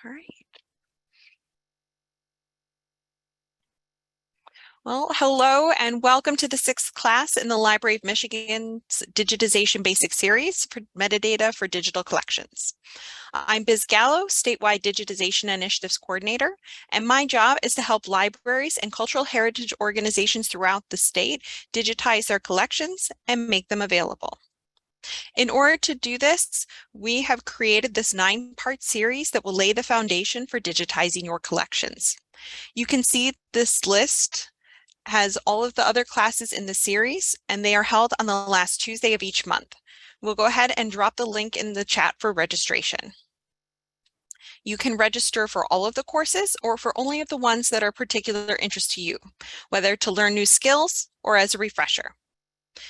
All right. Well, hello and welcome to the 6th class in the Library of Michigan's Digitization Basic Series for Metadata for Digital Collections. I'm Biz Gallo, Statewide Digitization Initiatives Coordinator, and my job is to help libraries and cultural heritage organizations throughout the state digitize their collections and make them available. In order to do this, we have created this 9-part series that will lay the foundation for digitizing your collections. You can see this list has all of the other classes in the series, and they are held on the last Tuesday of each month. We'll go ahead and drop the link in the chat for registration. You can register for all of the courses or for only of the ones that are of particular interest to you, whether to learn new skills or as a refresher.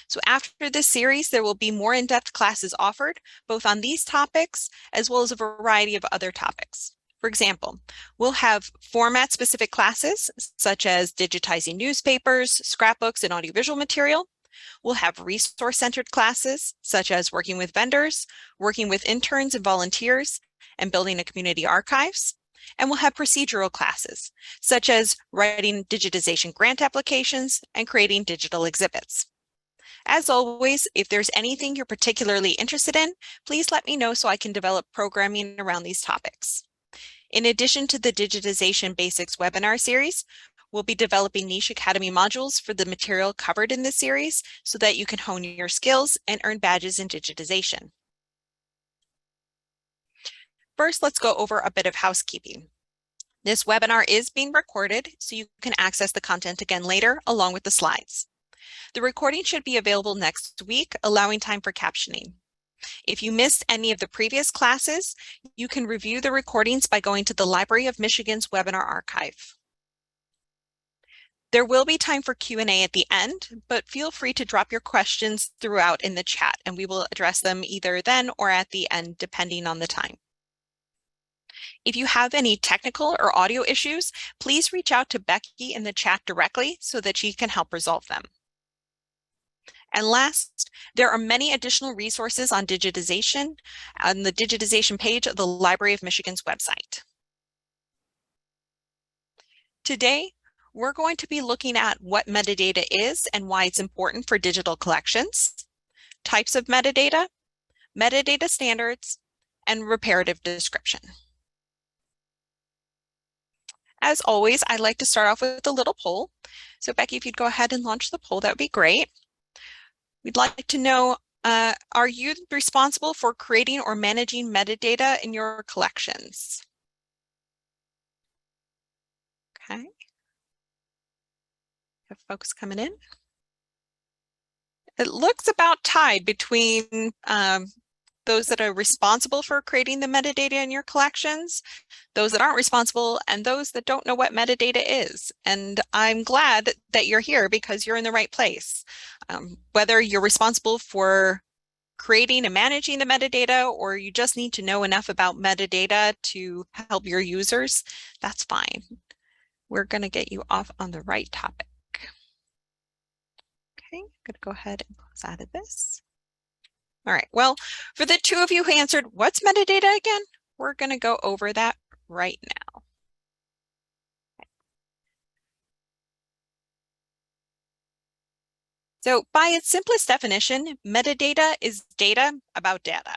So after this series, there will be more in-depth classes offered, both on these topics as well as a variety of other topics. For example, we'll have format-specific classes, such as digitizing newspapers, scrapbooks, and audiovisual material. We'll have resource-centered classes, such as working with vendors, working with interns and volunteers, and building a community archives. And we'll have procedural classes, such as writing digitization grant applications and creating digital exhibits. As always, if there's anything you're particularly interested in, please let me know so I can develop programming around these topics. In addition to the Digitization Basics webinar series, we'll be developing niche academy modules for the material covered in this series so that you can hone your skills and earn badges in digitization. First, let's go over a bit of housekeeping. This webinar is being recorded, so you can access the content again later along with the slides. The recording should be available next week, allowing time for captioning. If you missed any of the previous classes, you can review the recordings by going to the Library of Michigan's webinar archive. There will be time for Q&A at the end, but feel free to drop your questions throughout in the chat, and we will address them either then or at the end, depending on the time. If you have any technical or audio issues, please reach out to Becky in the chat directly so that she can help resolve them. And last, there are many additional resources on digitization on the digitization page of the Library of Michigan's website. Today, we're going to be looking at what metadata is and why it's important for digital collections, types of metadata, metadata standards, and reparative description. As always, I'd like to start off with a little poll. So Becky, if you'd go ahead and launch the poll, that would be great. We'd like to know, are you responsible for creating or managing metadata in your collections? Okay. Have folks coming in? It looks about tied between those that are responsible for creating the metadata in your collections, those that aren't responsible, and those that don't know what metadata is. And I'm glad that you're here because you're in the right place. Whether you're responsible for creating and managing the metadata, or you just need to know enough about metadata to help your users, that's fine. We're going to get you off on the right topic. Okay, I'm going to go ahead and close out of this. All right, well, for the two of you who answered, what's metadata again? We're going to go over that right now. So by its simplest definition, metadata is data about data,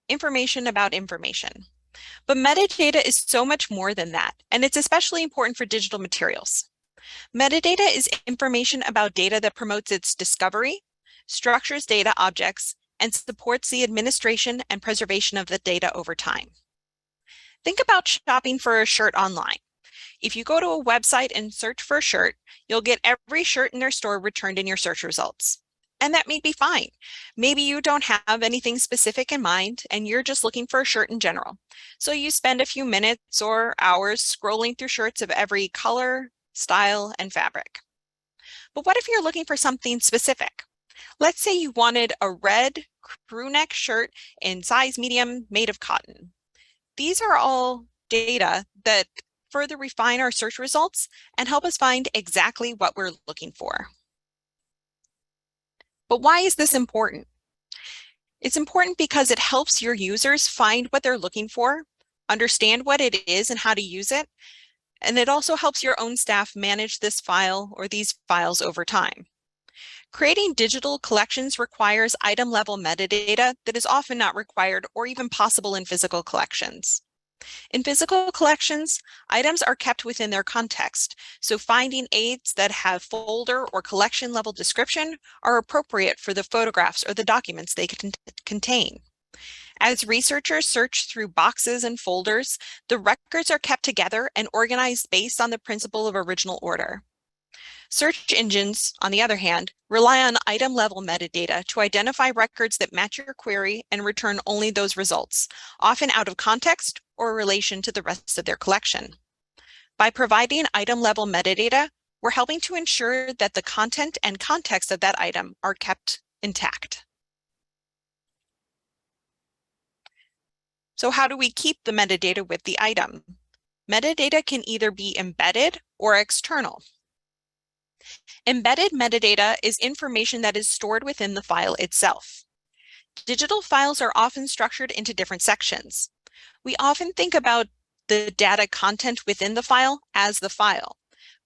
information about information. But metadata is so much more than that, and it's especially important for digital materials. Metadata is information about data that promotes its discovery, structures data objects, and supports the administration and preservation of the data over time. Think about shopping for a shirt online. If you go to a website and search for a shirt, you'll get every shirt in their store returned in your search results. And that may be fine. Maybe you don't have anything specific in mind and you're just looking for a shirt in general. So you spend a few minutes or hours scrolling through shirts of every color, style, and fabric. But what if you're looking for something specific? Let's say you wanted a red crew neck shirt in size medium made of cotton. These are all data that further refine our search results and help us find exactly what we're looking for. But why is this important? It's important because it helps your users find what they're looking for understand what it is and how to use it, and it also helps your own staff manage this file or these files over time. Creating digital collections requires item-level metadata that is often not required or even possible in physical collections. In physical collections, items are kept within their context, so finding aids that have folder or collection-level description are appropriate for the photographs or the documents they contain. As researchers search through boxes and folders, the records are kept together and organized based on the principle of original order. Search engines, on the other hand, rely on item-level metadata to identify records that match your query and return only those results, often out of context or relation to the rest of their collection. By providing item-level metadata, we're helping to ensure that the content and context of that item are kept intact. So how do we keep the metadata with the item? Metadata can either be embedded or external. Embedded metadata is information that is stored within the file itself. Digital files are often structured into different sections. We often think about the data content within the file as the file,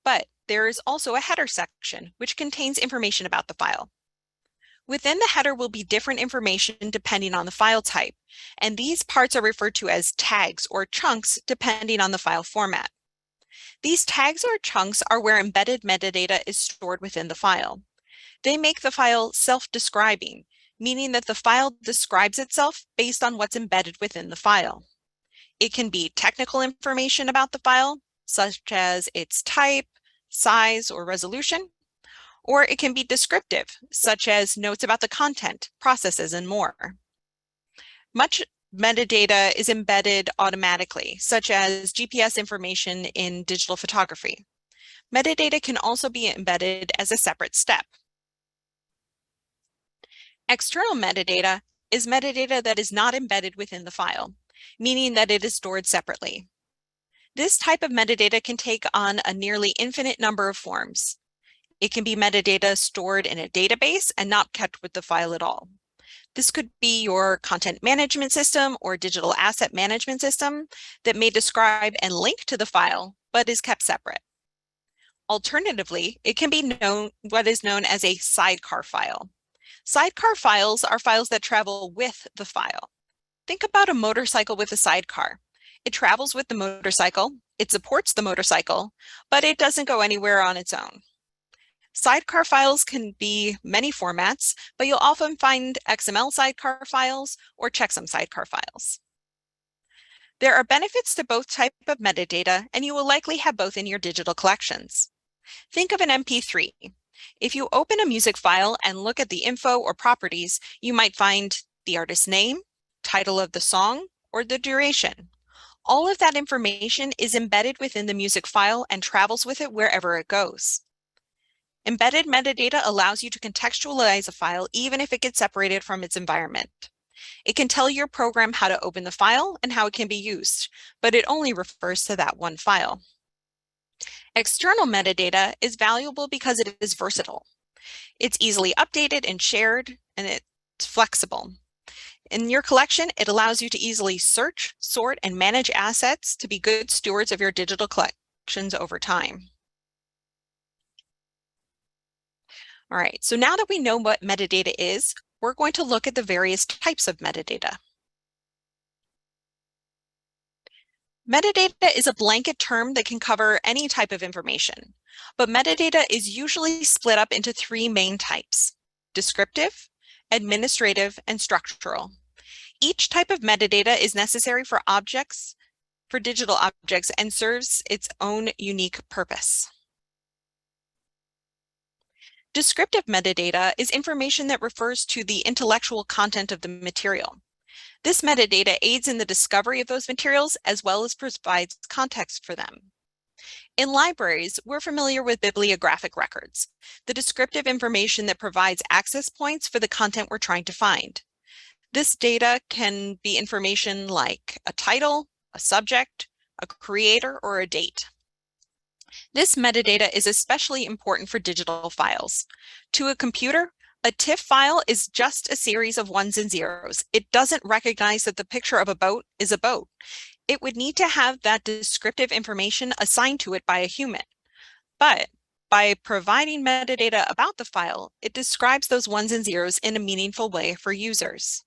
but there is also a header section which contains information about the file. Within the header will be different information depending on the file type, and these parts are referred to as tags or chunks depending on the file format. These tags or chunks are where embedded metadata is stored within the file. They make the file self-describing, meaning that the file describes itself based on what's embedded within the file. It can be technical information about the file, such as its type, size, or resolution, or it can be descriptive, such as notes about the content, processes, and more. Much metadata is embedded automatically, such as GPS information in digital photography. Metadata can also be embedded as a separate step. External metadata is metadata that is not embedded within the file, meaning that it is stored separately. This type of metadata can take on a nearly infinite number of forms. It can be metadata stored in a database and not kept with the file at all. This could be your content management system or digital asset management system that may describe and link to the file, but is kept separate. Alternatively, it can be what is known as a sidecar file. Sidecar files are files that travel with the file. Think about a motorcycle with a sidecar. It travels with the motorcycle, it supports the motorcycle, but it doesn't go anywhere on its own. Sidecar files can be many formats, but you'll often find XML sidecar files or checksum sidecar files. There are benefits to both types of metadata, and you will likely have both in your digital collections. Think of an MP3. If you open a music file and look at the info or properties, you might find the artist's name, title of the song, or the duration. All of that information is embedded within the music file and travels with it wherever it goes. Embedded metadata allows you to contextualize a file even if it gets separated from its environment. It can tell your program how to open the file and how it can be used, but it only refers to that one file. External metadata is valuable because it is versatile. It's easily updated and shared, and it's flexible. In your collection, it allows you to easily search, sort, and manage assets to be good stewards of your digital collections over time. All right, so now that we know what metadata is, we're going to look at the various types of metadata. Metadata is a blanket term that can cover any type of information, but metadata is usually split up into three main types: descriptive, administrative, and structural. Each type of metadata is necessary for digital objects, and serves its own unique purpose. Descriptive metadata is information that refers to the intellectual content of the material. This metadata aids in the discovery of those materials as well as provides context for them. In libraries, we're familiar with bibliographic records, the descriptive information that provides access points for the content we're trying to find. This data can be information like a title, a subject, a creator, or a date. This metadata is especially important for digital files. To a computer, a TIFF file is just a series of ones and zeros. It doesn't recognize that the picture of a boat is a boat. it would need to have that descriptive information assigned to it by a human. But by providing metadata about the file, it describes those ones and zeros in a meaningful way for users.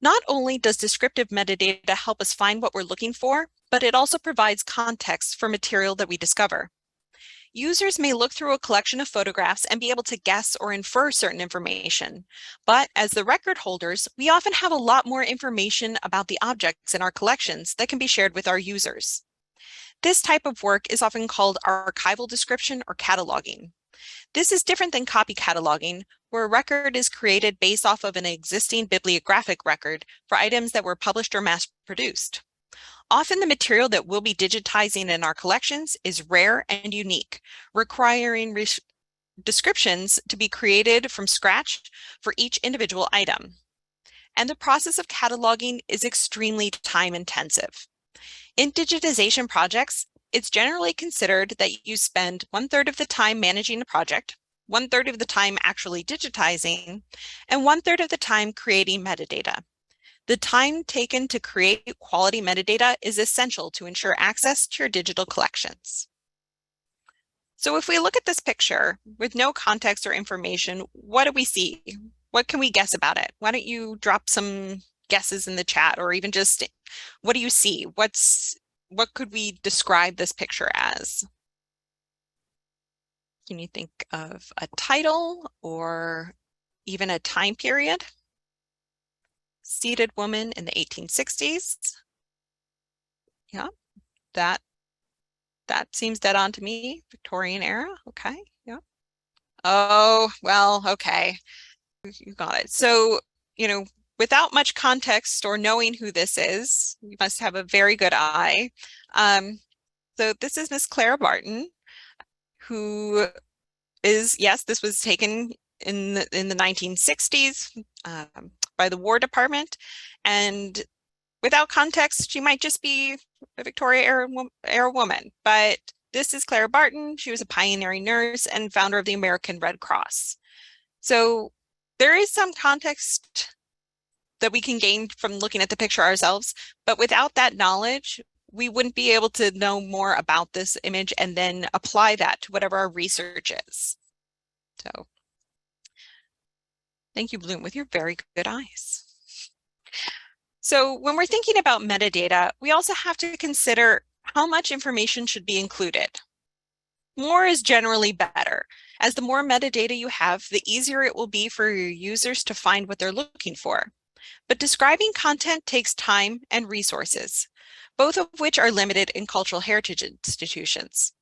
Not only does descriptive metadata help us find what we're looking for, but it also provides context for material that we discover. Users may look through a collection of photographs and be able to guess or infer certain information, but as the record holders, we often have a lot more information about the objects in our collections that can be shared with our users. This type of work is often called archival description or cataloging. This is different than copy cataloging, where a record is created based off of an existing bibliographic record for items that were published or mass-produced. Often the material that we'll be digitizing in our collections is rare and unique, requiring descriptions to be created from scratch for each individual item. And the process of cataloging is extremely time-intensive. In digitization projects, it's generally considered that you spend 1/3 of the time managing the project, 1/3 of the time actually digitizing, and 1/3 of the time creating metadata. The time taken to create quality metadata is essential to ensure access to your digital collections. So if we look at this picture with no context or information, what do we see? What can we guess about it? Why don't you drop some guesses in the chat, or even just what do you see? What could we describe this picture as? Can you think of a title or even a time period? Seated woman in the 1860s. Yeah, that seems dead on to me. Victorian era. Okay, yeah. Oh, well, okay. You got it. So, without much context or knowing who this is, you must have a very good eye. So this is Miss Clara Barton, who is, yes, this was taken in the 1960s by the War Department, and without context, she might just be a Victoria era woman, but this is Clara Barton. She was a pioneering nurse and founder of the American Red Cross. So there is some context that we can gain from looking at the picture ourselves, but without that knowledge, we wouldn't be able to know more about this image and then apply that to whatever our research is. So thank you, Bloom, with your very good eyes. So when we're thinking about metadata, we also have to consider how much information should be included. More is generally better, as the more metadata you have, the easier it will be for your users to find what they're looking for. But describing content takes time and resources, both of which are limited in cultural heritage institutions.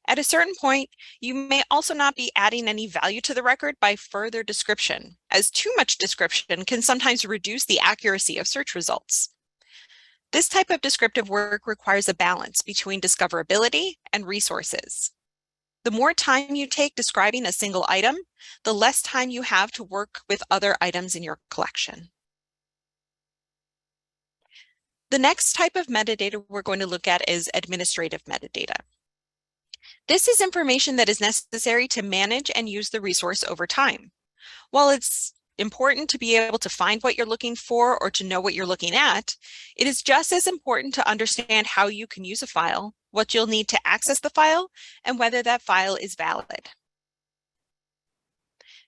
At a certain point, you may also not be adding any value to the record by further description, as too much description can sometimes reduce the accuracy of search results. This type of descriptive work requires a balance between discoverability and resources. The more time you take describing a single item, the less time you have to work with other items in your collection. The next type of metadata we're going to look at is administrative metadata. This is information that is necessary to manage and use the resource over time. While it's important to be able to find what you're looking for or to know what you're looking at, it is just as important to understand how you can use a file, what you'll need to access the file, and whether that file is valid.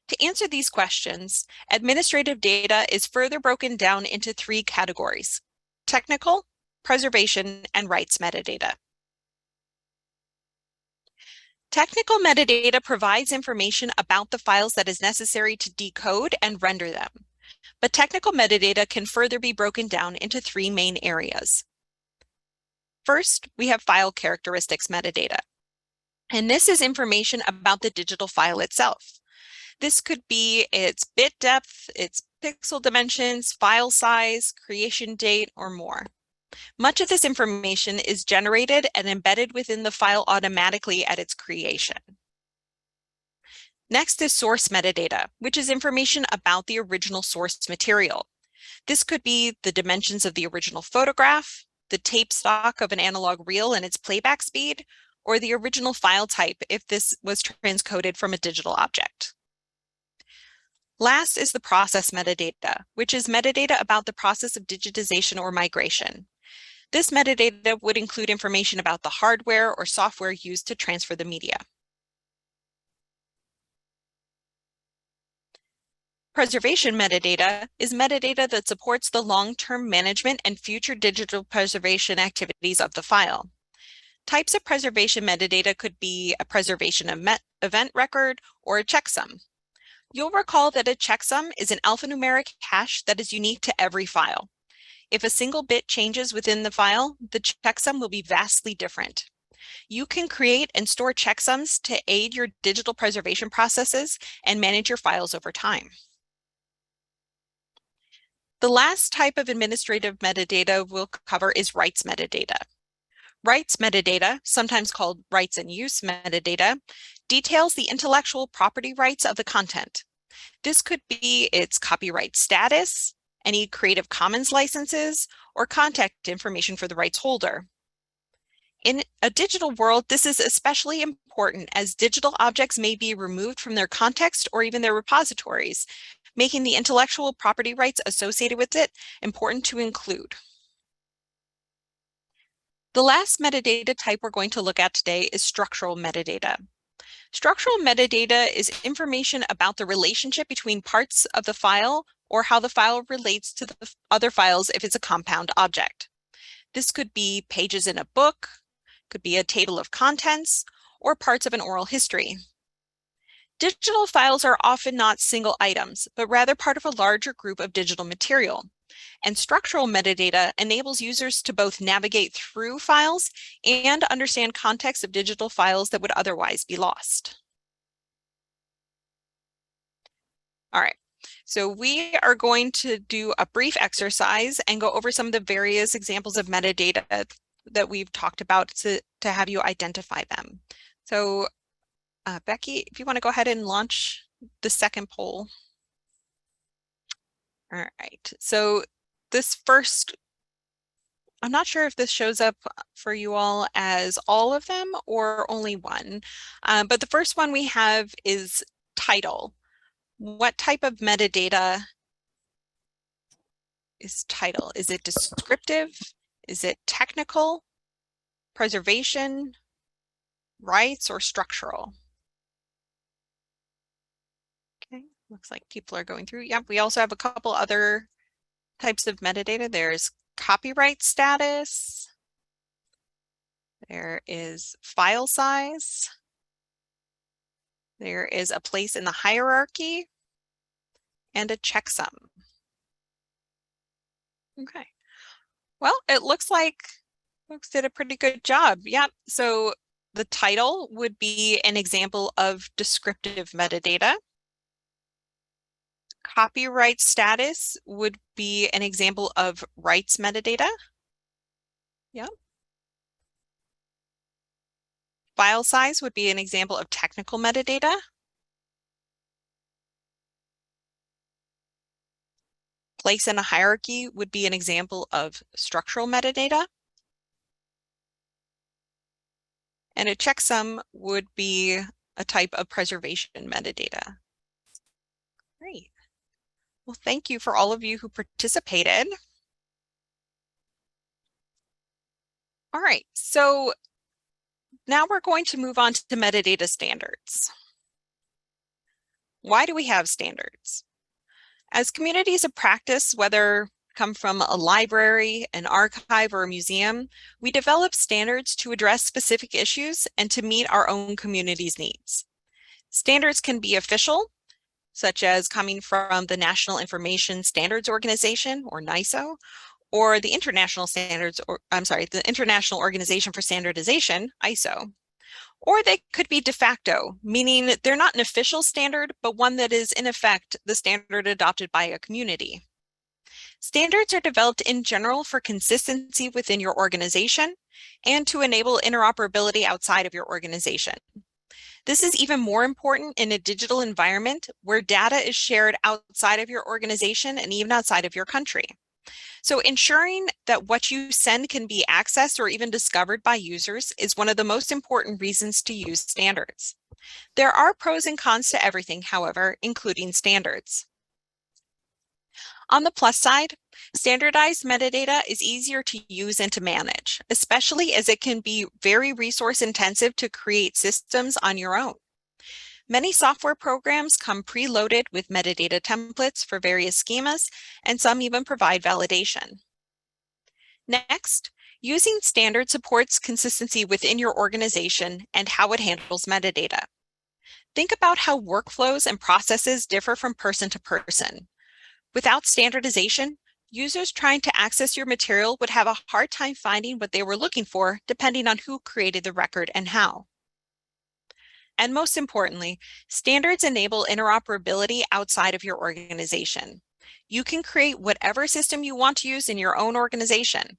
To answer these questions, administrative data is further broken down into 3 categories: technical, preservation, and rights metadata. Technical metadata provides information about the files that is necessary to decode and render them. But technical metadata can further be broken down into 3 main areas. First, we have file characteristics metadata. And this is information about the digital file itself. This could be its bit depth, its pixel dimensions, file size, creation date, or more. Much of this information is generated and embedded within the file automatically at its creation. Next is source metadata, which is information about the original source material. This could be the dimensions of the original photograph, the tape stock of an analog reel and its playback speed, or the original file type if this was transcoded from a digital object. Last is the process metadata, which is metadata about the process of digitization or migration. This metadata would include information about the hardware or software used to transfer the media. Preservation metadata is metadata that supports the long-term management and future digital preservation activities of the file. Types of preservation metadata could be a preservation event record or a checksum. You'll recall that a checksum is an alphanumeric hash that is unique to every file. If a single bit changes within the file, the checksum will be vastly different. You can create and store checksums to aid your digital preservation processes and manage your files over time. The last type of administrative metadata we'll cover is rights metadata. Rights metadata, sometimes called rights and use metadata, details the intellectual property rights of the content. This could be its copyright status, any Creative Commons licenses, or contact information for the rights holder. In a digital world, this is especially important as digital objects may be removed from their context or even their repositories, making the intellectual property rights associated with it important to include. The last metadata type we're going to look at today is structural metadata. Structural metadata is information about the relationship between parts of the file or how the file relates to the other files if it's a compound object. This could be pages in a book, could be a table of contents, or parts of an oral history. Digital files are often not single items, but rather part of a larger group of digital material. And structural metadata enables users to both navigate through files and understand context of digital files that would otherwise be lost. All right, so we are going to do a brief exercise and go over some of the various examples of metadata that we've talked about to have you identify them. So Becky, if you want to go ahead and launch the second poll. All right, so this first, I'm not sure if this shows up for you all as all of them or only one, but the first one we have is title. What type of metadata is title? Is it descriptive? Is it technical, preservation, rights, or structural? Okay, looks like people are going through. Yep, we also have a couple other types of metadata. There's copyright status. There is file size. There is a place in the hierarchy and a checksum. Okay. Well, it looks like folks did a pretty good job. Yep. So the title would be an example of descriptive metadata. Copyright status would be an example of rights metadata. Yep. File size would be an example of technical metadata. Place in a hierarchy would be an example of structural metadata. And a checksum would be a type of preservation metadata. Great. Well, thank you for all of you who participated. All right, so now we're going to move on to metadata standards. Why do we have standards? As communities of practice, whether come from a library, an archive, or a museum, we develop standards to address specific issues and to meet our own community's needs. Standards can be official, such as coming from the National Information Standards Organization, or NISO, or the International the International Organization for Standardization, ISO. Or they could be de facto, meaning they're not an official standard, but one that is in effect the standard adopted by a community. Standards are developed in general for consistency within your organization and to enable interoperability outside of your organization. This is even more important in a digital environment where data is shared outside of your organization and even outside of your country. So ensuring that what you send can be accessed or even discovered by users is one of the most important reasons to use standards. There are pros and cons to everything, however, including standards. On the plus side, standardized metadata is easier to use and to manage, especially as it can be very resource intensive to create systems on your own. Many software programs come preloaded with metadata templates for various schemas, and some even provide validation. Next, using standard supports consistency within your organization and how it handles metadata. Think about how workflows and processes differ from person to person. Without standardization, users trying to access your material would have a hard time finding what they were looking for, depending on who created the record and how. And most importantly, standards enable interoperability outside of your organization. You can create whatever system you want to use in your own organization.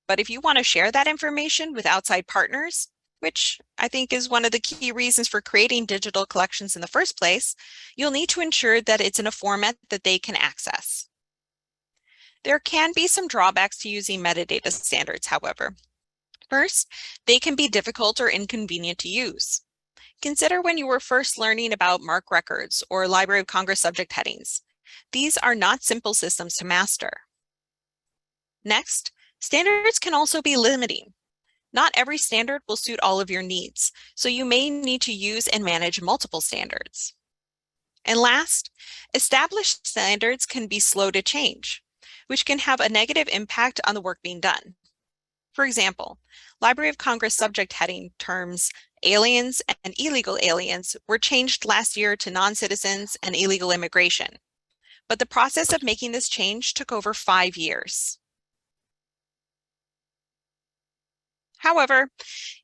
But if you want to share that information with outside partners, which I think is one of the key reasons for creating digital collections in the first place, you'll need to ensure that it's in a format that they can access. There can be some drawbacks to using metadata standards, however. First, they can be difficult or inconvenient to use. Consider when you were first learning about MARC records or Library of Congress subject headings. These are not simple systems to master. Next, standards can also be limiting. Not every standard will suit all of your needs, so you may need to use and manage multiple standards. And last, established standards can be slow to change, which can have a negative impact on the work being done. For example, Library of Congress subject heading terms aliens and illegal aliens were changed last year to non-citizens and illegal immigration. But the process of making this change took over 5 years. However,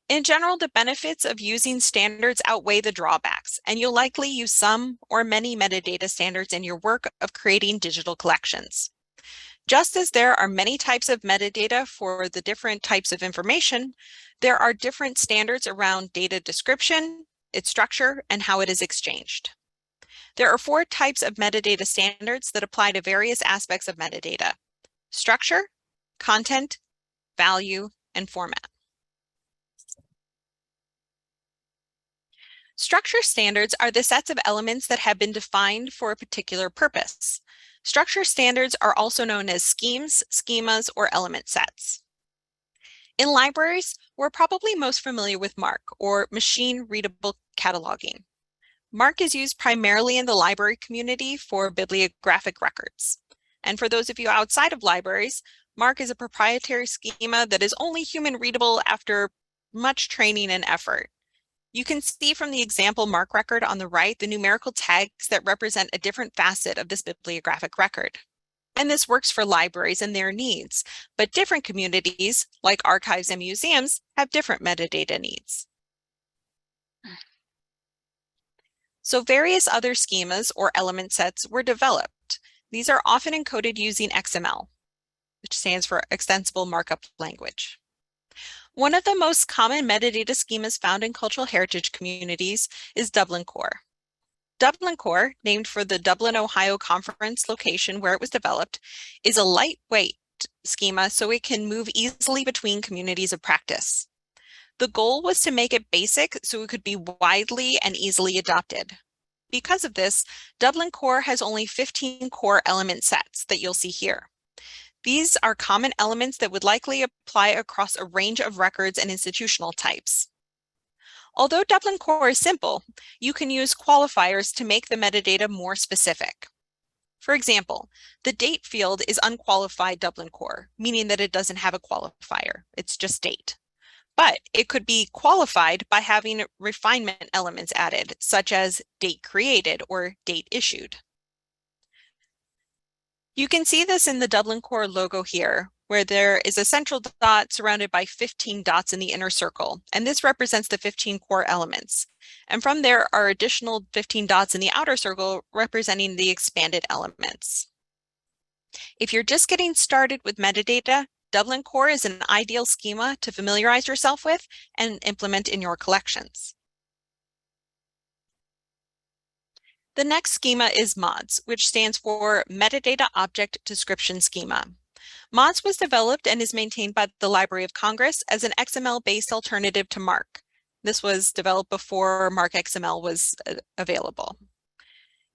in general, the benefits of using standards outweigh the drawbacks, and you'll likely use some or many metadata standards in your work of creating digital collections. Just as there are many types of metadata for the different types of information, there are different standards around data description, its structure, and how it is exchanged. There are 4 types of metadata standards that apply to various aspects of metadata: structure, content, value, and format. Structure standards are the sets of elements that have been defined for a particular purpose. Structure standards are also known as schemes, schemas, or element sets. In libraries, we're probably most familiar with MARC, or Machine Readable Cataloging. MARC is used primarily in the library community for bibliographic records. And for those of you outside of libraries, MARC is a proprietary schema that is only human readable after much training and effort. You can see from the example MARC record on the right the numerical tags that represent a different facet of this bibliographic record. And this works for libraries and their needs, but different communities, like archives and museums, have different metadata needs. So various other schemas or element sets were developed. These are often encoded using XML, which stands for Extensible Markup Language. One of the most common metadata schemas found in cultural heritage communities is Dublin Core. Dublin Core, named for the Dublin, Ohio conference location where it was developed, is a lightweight schema so it can move easily between communities of practice. The goal was to make it basic so it could be widely and easily adopted. Because of this, Dublin Core has only 15 core element sets that you'll see here. These are common elements that would likely apply across a range of records and institutional types. Although Dublin Core is simple, you can use qualifiers to make the metadata more specific. For example, the date field is unqualified Dublin Core, meaning that it doesn't have a qualifier, it's just date. But it could be qualified by having refinement elements added, such as date created or date issued. You can see this in the Dublin Core logo here, where there is a central dot surrounded by 15 dots in the inner circle, and this represents the 15 core elements. And from there are additional 15 dots in the outer circle representing the expanded elements. If you're just getting started with metadata, Dublin Core is an ideal schema to familiarize yourself with and implement in your collections. The next schema is MODS, which stands for Metadata Object Description Schema. MODS was developed and is maintained by the Library of Congress as an XML-based alternative to MARC. This was developed before MARC XML was available.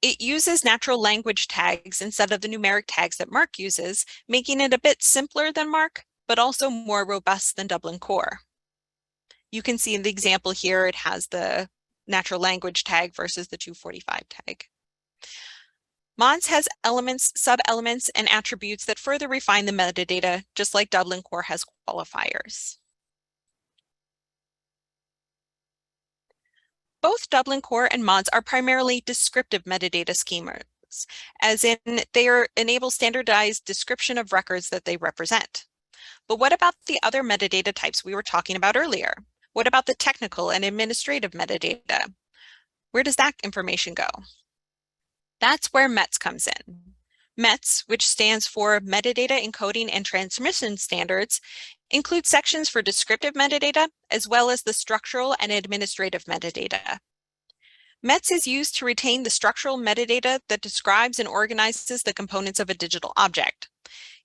It uses natural language tags instead of the numeric tags that MARC uses, making it a bit simpler than MARC, but also more robust than Dublin Core. You can see in the example here, it has the natural language tag versus the 245 tag. MODS has elements, sub-elements, and attributes that further refine the metadata, just like Dublin Core has qualifiers. Both Dublin Core and MODS are primarily descriptive metadata schemas, as in they enable standardized description of records that they represent. But what about the other metadata types we were talking about earlier? What about the technical and administrative metadata? Where does that information go? That's where METS comes in. METS, which stands for Metadata Encoding and Transmission Standards, includes sections for descriptive metadata, as well as the structural and administrative metadata. METS is used to retain the structural metadata that describes and organizes the components of a digital object.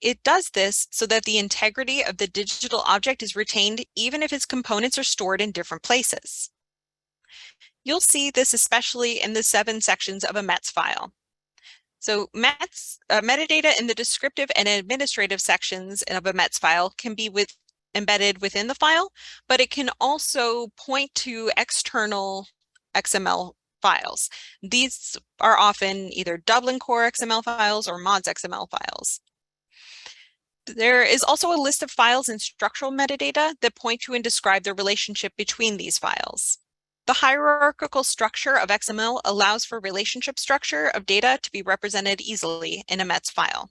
It does this so that the integrity of the digital object is retained even if its components are stored in different places. You'll see this especially in the 7 sections of a METS file. So metadata in the descriptive and administrative sections of a METS file can be embedded within the file, but it can also point to external XML files. These are often either Dublin Core XML files or MODS XML files. There is also a list of files and structural metadata that point to and describe the relationship between these files. The hierarchical structure of XML allows for relationship structure of data to be represented easily in a METS file.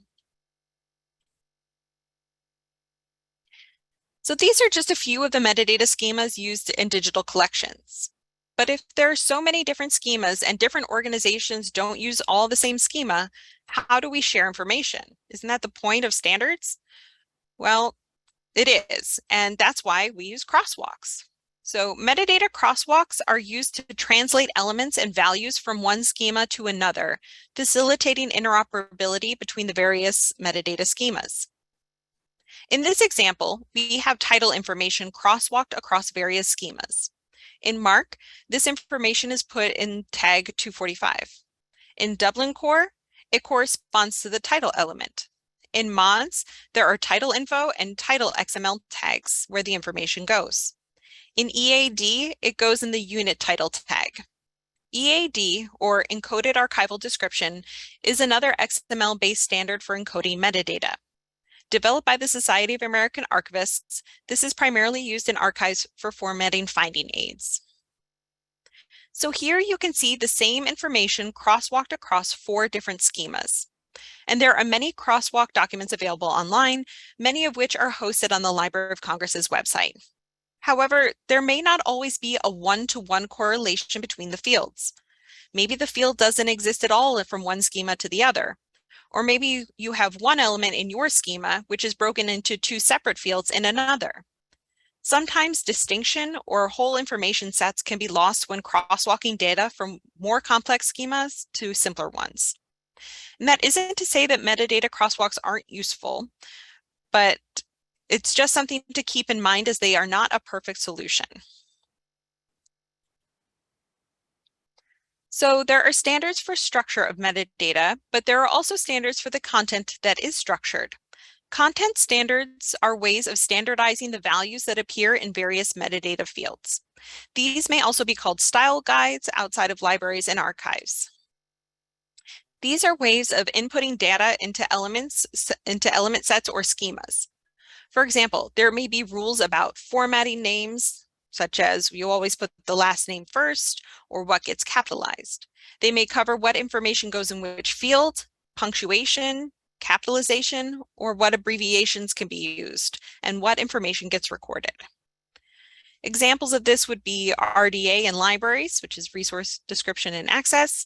So these are just a few of the metadata schemas used in digital collections. But if there are so many different schemas and different organizations don't use all the same schema, how do we share information? Isn't that the point of standards? Well, it is, and that's why we use crosswalks. So metadata crosswalks are used to translate elements and values from one schema to another, facilitating interoperability between the various metadata schemas. In this example, we have title information crosswalked across various schemas. In MARC, this information is put in tag 245. In Dublin Core, it corresponds to the title element. In MODS, there are title info and title XML tags where the information goes. In EAD, it goes in the unit title tag. EAD, or Encoded Archival Description, is another XML-based standard for encoding metadata. Developed by the Society of American Archivists, this is primarily used in archives for formatting finding aids. So here you can see the same information crosswalked across 4 different schemas. And there are many crosswalk documents available online, many of which are hosted on the Library of Congress's website. However, there may not always be a one-to-one correlation between the fields. Maybe the field doesn't exist at all from one schema to the other. Or maybe you have one element in your schema, which is broken into 2 separate fields in another. Sometimes distinction or whole information sets can be lost when crosswalking data from more complex schemas to simpler ones. And that isn't to say that metadata crosswalks aren't useful, but it's just something to keep in mind as they are not a perfect solution. So there are standards for structure of metadata, but there are also standards for the content that is structured. Content standards are ways of standardizing the values that appear in various metadata fields. These may also be called style guides outside of libraries and archives. These are ways of inputting data into element sets or schemas. For example, there may be rules about formatting names, such as you always put the last name first or what gets capitalized. They may cover what information goes in which field, punctuation, capitalization, or what abbreviations can be used and what information gets recorded. Examples of this would be RDA in libraries, which is resource description and access,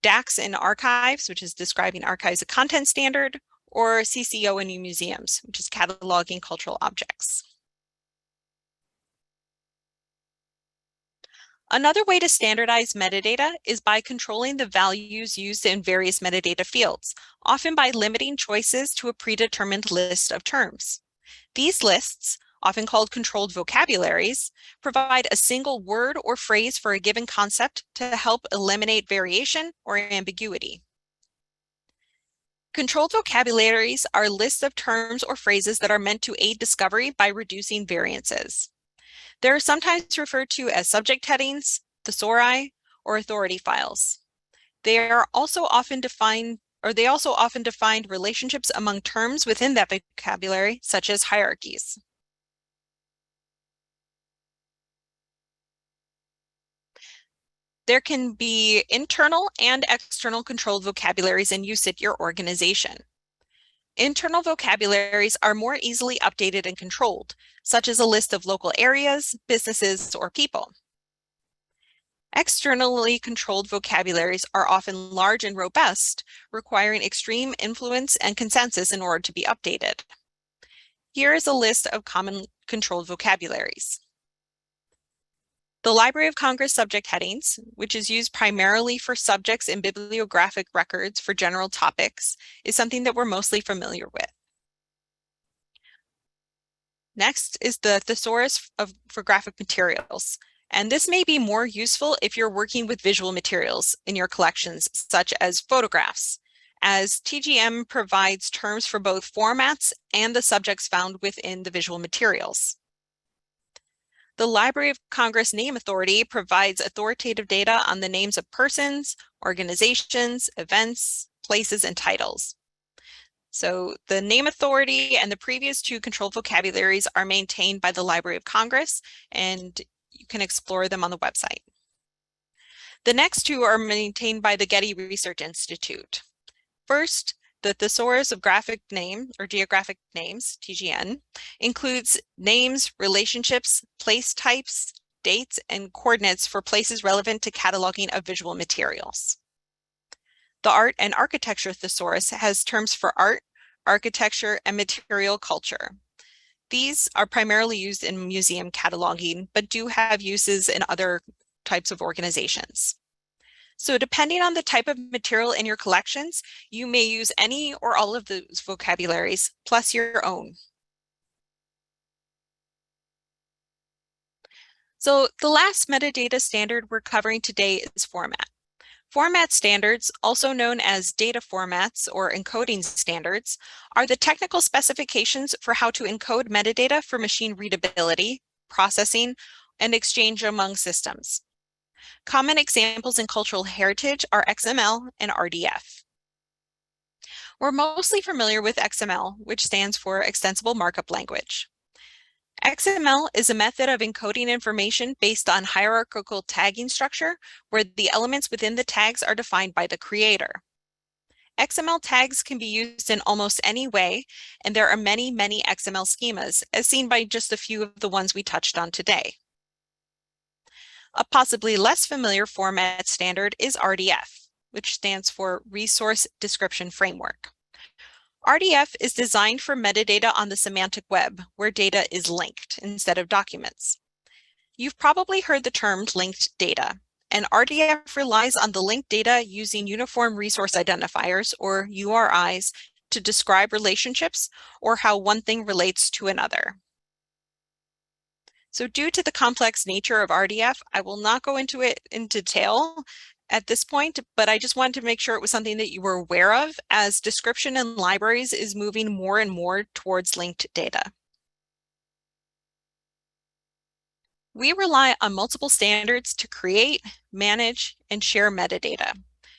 DAX in archives, which is describing archives of content standard, or CCO in museums, which is cataloging cultural objects. Another way to standardize metadata is by controlling the values used in various metadata fields, often by limiting choices to a predetermined list of terms. These lists, often called controlled vocabularies, provide a single word or phrase for a given concept to help eliminate variation or ambiguity. Controlled vocabularies are lists of terms or phrases that are meant to aid discovery by reducing variances. They are sometimes referred to as subject headings, thesauri, or authority files. They also often define relationships among terms within that vocabulary, such as hierarchies. There can be internal and external controlled vocabularies in use at your organization. Internal vocabularies are more easily updated and controlled, such as a list of local areas, businesses, or people. Externally controlled vocabularies are often large and robust, requiring extreme influence and consensus in order to be updated. Here is a list of common controlled vocabularies. The Library of Congress subject headings, which is used primarily for subjects in bibliographic records for general topics, is something that we're mostly familiar with. Next is the thesaurus for graphic materials. And this may be more useful if you're working with visual materials in your collections, such as photographs, as TGM provides terms for both formats and the subjects found within the visual materials. The Library of Congress Name Authority provides authoritative data on the names of persons, organizations, events, places, and titles. So the name authority and the previous two controlled vocabularies are maintained by the Library of Congress, and you can explore them on the website. The next two are maintained by the Getty Research Institute. First, the thesaurus of graphic name or geographic names, TGN, includes names, relationships, place types, dates, and coordinates for places relevant to cataloging of visual materials. The Art and Architecture Thesaurus has terms for art, architecture, and material culture. These are primarily used in museum cataloging, but do have uses in other types of organizations. So depending on the type of material in your collections, you may use any or all of those vocabularies, plus your own. So the last metadata standard we're covering today is format. Format standards, also known as data formats or encoding standards, are the technical specifications for how to encode metadata for machine readability, processing, and exchange among systems. Common examples in cultural heritage are XML and RDF. We're mostly familiar with XML, which stands for Extensible Markup Language. XML is a method of encoding information based on hierarchical tagging structure, where the elements within the tags are defined by the creator. XML tags can be used in almost any way, and there are many, many XML schemas, as seen by just a few of the ones we touched on today. A possibly less familiar format standard is RDF, which stands for Resource Description Framework. RDF is designed for metadata on the semantic web, where data is linked instead of documents. You've probably heard the term linked data, and RDF relies on the linked data using Uniform Resource Identifiers, or URIs, to describe relationships or how one thing relates to another. So due to the complex nature of RDF, I will not go into it in detail at this point, but I just wanted to make sure it was something that you were aware of, as description in libraries is moving more and more towards linked data. We rely on multiple standards to create, manage, and share metadata.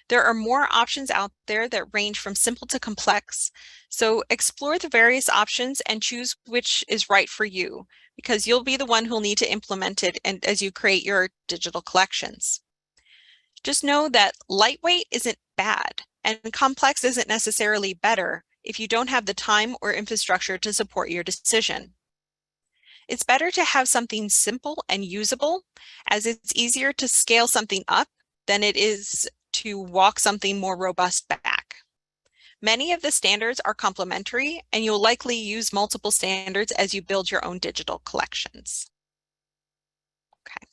There are more options out there that range from simple to complex, so explore the various options and choose which is right for you, because you'll be the one who'll need to implement it and as you create your digital collections. Just know that lightweight isn't bad, and complex isn't necessarily better if you don't have the time or infrastructure to support your decision. It's better to have something simple and usable, as it's easier to scale something up than it is to walk something more robust back. Many of the standards are complementary, and you'll likely use multiple standards as you build your own digital collections. Okay.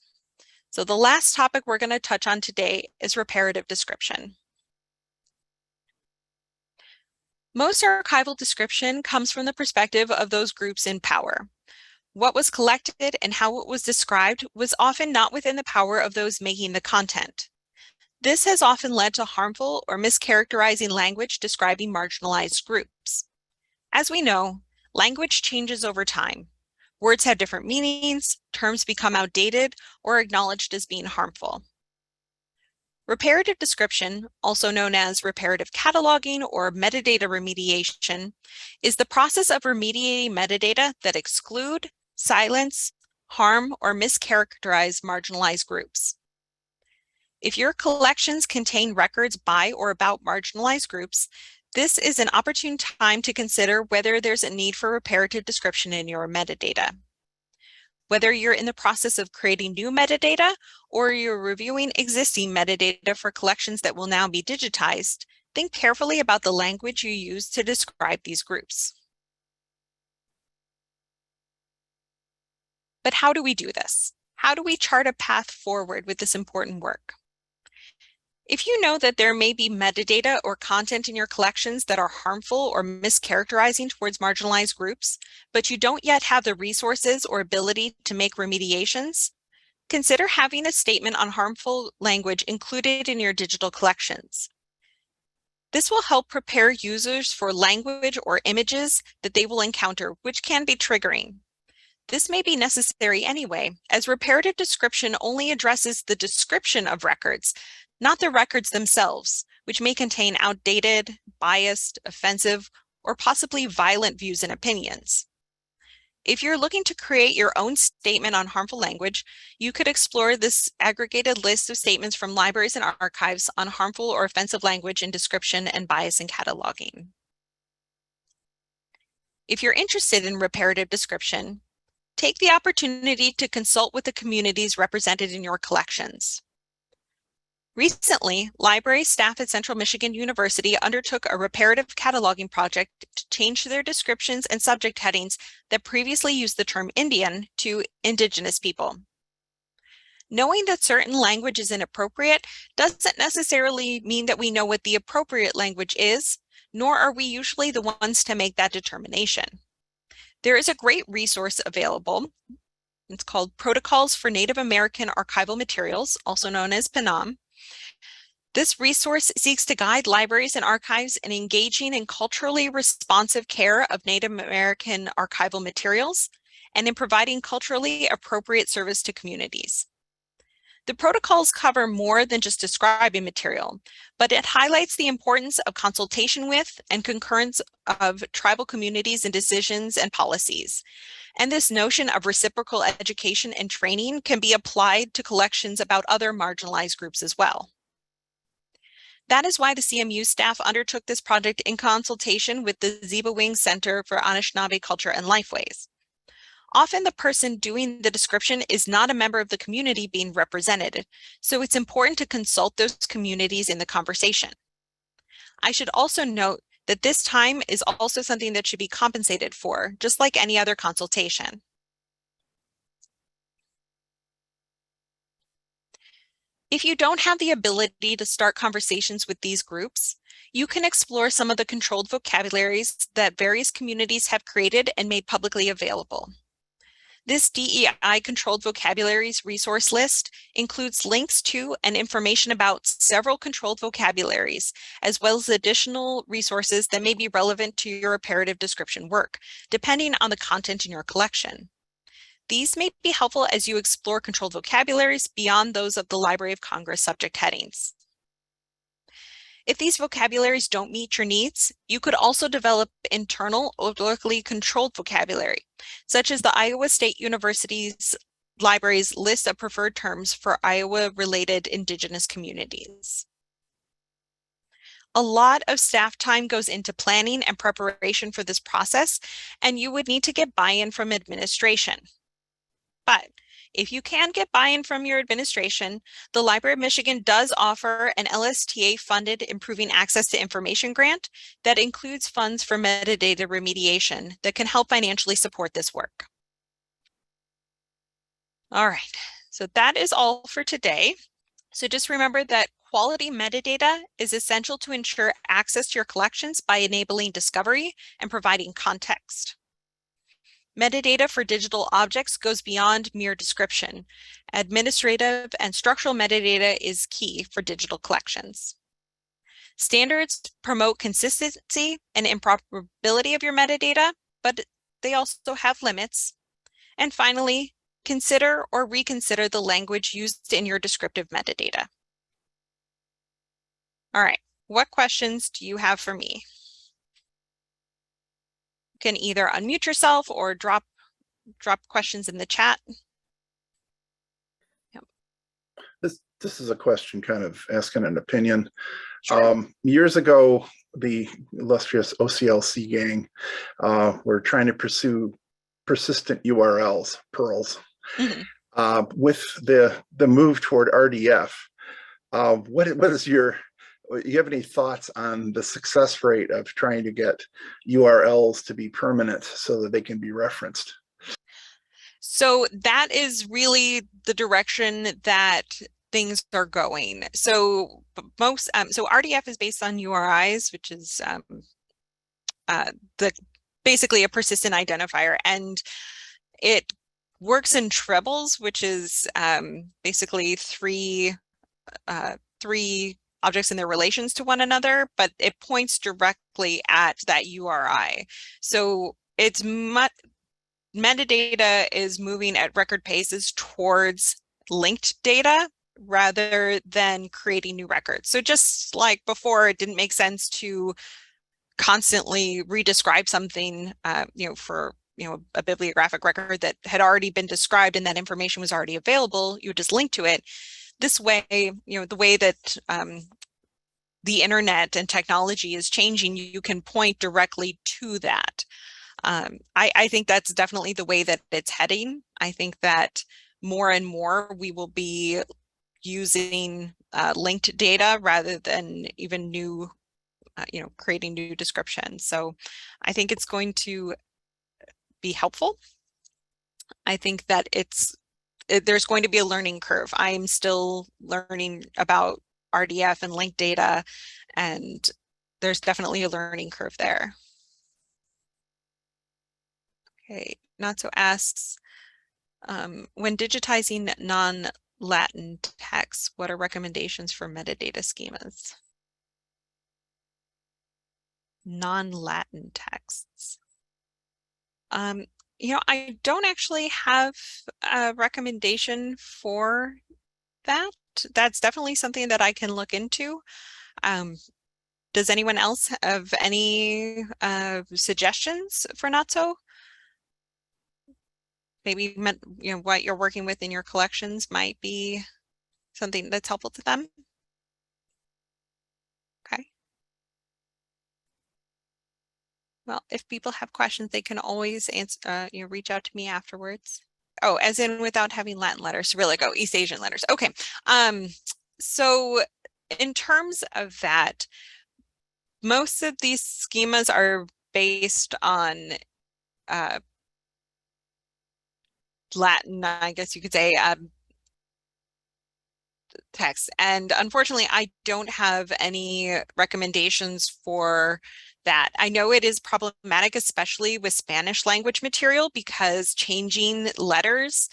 So the last topic we're going to touch on today is reparative description. Most archival description comes from the perspective of those groups in power. What was collected and how it was described was often not within the power of those making the content. This has often led to harmful or mischaracterizing language describing marginalized groups. As we know, language changes over time. Words have different meanings, terms become outdated, or acknowledged as being harmful. Reparative description, also known as reparative cataloging or metadata remediation, is the process of remediating metadata that exclude, silence, harm, or mischaracterize marginalized groups. If your collections contain records by or about marginalized groups, this is an opportune time to consider whether there's a need for reparative description in your metadata. Whether you're in the process of creating new metadata or you're reviewing existing metadata for collections that will now be digitized, think carefully about the language you use to describe these groups. But how do we do this? How do we chart a path forward with this important work? If you know that there may be metadata or content in your collections that are harmful or mischaracterizing towards marginalized groups, but you don't yet have the resources or ability to make remediations, consider having a statement on harmful language included in your digital collections. This will help prepare users for language or images that they will encounter, which can be triggering. This may be necessary anyway, as reparative description only addresses the description of records, not the records themselves, which may contain outdated, biased, offensive, or possibly violent views and opinions. If you're looking to create your own statement on harmful language, you could explore this aggregated list of statements from libraries and archives on harmful or offensive language in description and bias in cataloging. If you're interested in reparative description, take the opportunity to consult with the communities represented in your collections. Recently, library staff at Central Michigan University undertook a reparative cataloging project to change their descriptions and subject headings that previously used the term Indian to Indigenous people. Knowing that certain language is inappropriate doesn't necessarily mean that we know what the appropriate language is, nor are we usually the ones to make that determination. There is a great resource available. It's called Protocols for Native American Archival Materials, also known as PNAM. This resource seeks to guide libraries and archives in engaging in culturally responsive care of Native American archival materials and in providing culturally appropriate service to communities. The protocols cover more than just describing material, but it highlights the importance of consultation with and concurrence of tribal communities in decisions and policies. And this notion of reciprocal education and training can be applied to collections about other marginalized groups as well. That is why the CMU staff undertook this project in consultation with the Ziba Wing Center for Anishinaabe Culture and Lifeways. Often the person doing the description is not a member of the community being represented, so it's important to consult those communities in the conversation. I should also note that this time is also something that should be compensated for, just like any other consultation. If you don't have the ability to start conversations with these groups, you can explore some of the controlled vocabularies that various communities have created and made publicly available. This DEI controlled vocabularies resource list includes links to and information about several controlled vocabularies, as well as additional resources that may be relevant to your reparative description work, depending on the content in your collection. These may be helpful as you explore controlled vocabularies beyond those of the Library of Congress subject headings. If these vocabularies don't meet your needs, you could also develop internal or locally controlled vocabulary, such as the Iowa State University's library's list of preferred terms for Iowa-related Indigenous communities. A lot of staff time goes into planning and preparation for this process, and you would need to get buy-in from administration. But if you can get buy-in from your administration, the Library of Michigan does offer an LSTA-funded Improving Access to Information grant that includes funds for metadata remediation that can help financially support this work. All right, So that is all for today. So just remember that quality metadata is essential to ensure access to your collections by enabling discovery and providing context. Metadata for digital objects goes beyond mere description. Administrative and structural metadata is key for digital collections. Standards promote consistency and interoperability of your metadata, but they also have limits. And finally, consider or reconsider the language used in your descriptive metadata. All right, what questions do you have for me? You can either unmute yourself or drop questions in the chat. Yep. This is a question kind of asking an opinion. Sure. Years ago, the illustrious OCLC gang were trying to pursue persistent URLs, PURLs. Mm-hmm. With the move toward RDF, what is your, you have any thoughts on the success rate of trying to get URLs to be permanent so that they can be referenced? So that is really the direction that things are going. So so RDF is based on URIs, which is basically a persistent identifier, and it works in trebles, which is basically three objects in their relations to one another, but it points directly at that URI. So it's metadata is moving at record paces towards linked data rather than creating new records. So just like before, it didn't make sense to constantly redescribe something, for a bibliographic record that had already been described and that information was already available. You would just link to it. This way, the way that the internet and technology is changing, you can point directly to that. I think that's definitely the way that it's heading. I think that more and more we will be using linked data rather than even new, creating new descriptions. So I think it's going to be helpful. I think that there's going to be a learning curve. I'm still learning about RDF and linked data, and there's definitely a learning curve there. Okay, Natso asks, when digitizing non-Latin text, what are recommendations for metadata schemas? Non-Latin texts. I don't actually have a recommendation for that. That's definitely something that I can look into. Does anyone else have any suggestions for Natso? Maybe what you're working with in your collections might be something that's helpful to them. Okay. Well, if people have questions, they can always answer, reach out to me afterwards. Oh, as in without having Latin letters, Cyrillic, East Asian letters. Okay. So in terms of that, most of these schemas are based on Latin, I guess you could say, text. And unfortunately, I don't have any recommendations for that. I know it is problematic, especially with Spanish language material, because changing letters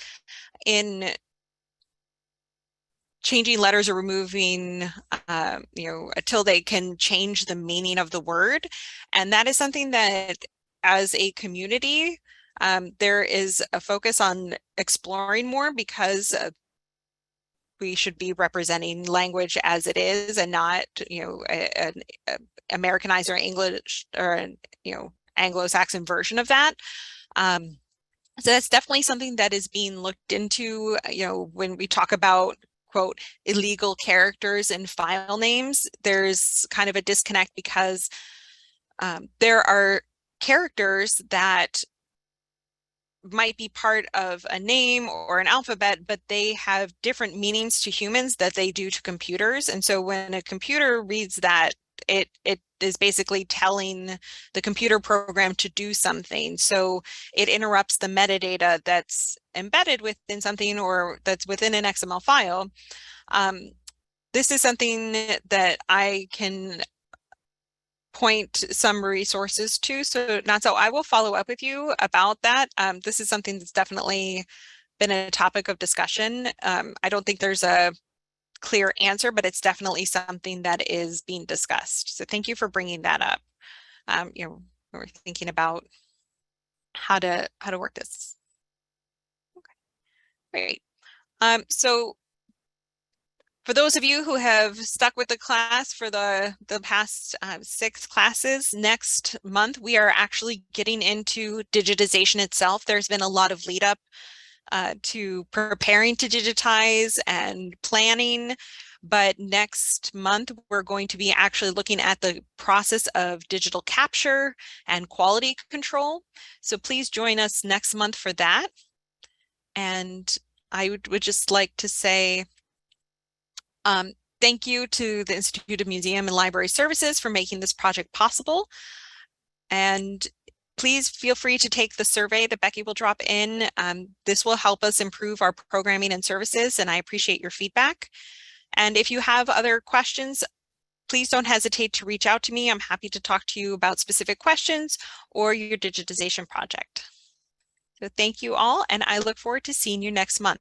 or removing, until they can change the meaning of the word. And that is something that as a community, there is a focus on exploring more, because we should be representing language as it is and not, an Americanized or English or, Anglo-Saxon version of that. So that's definitely something that is being looked into, when we talk about, quote, illegal characters in file names. There's kind of a disconnect because there are characters that might be part of a name or an alphabet, but they have different meanings to humans that they do to computers. And so when a computer reads that, it is basically telling the computer program to do something. So it interrupts the metadata that's embedded within something or that's within an XML file. This is something that I can point some resources to. So I will follow up with you about that. This is something that's definitely been a topic of discussion. I don't think there's a clear answer, but it's definitely something that is being discussed. So thank you for bringing that up. We're thinking about how to work this. Okay, great. So for those of you who have stuck with the class for the past 6 classes, next month we are actually getting into digitization itself. There's been a lot of lead up to preparing to digitize and planning. But next month, we're going to be actually looking at the process of digital capture and quality control. So please join us next month for that. And I would just like to say thank you to the Institute of Museum and Library Services for making this project possible. And please feel free to take the survey that Becky will drop in. This will help us improve our programming and services, and I appreciate your feedback. And if you have other questions, please don't hesitate to reach out to me. I'm happy to talk to you about specific questions or your digitization project. So thank you all, and I look forward to seeing you next month.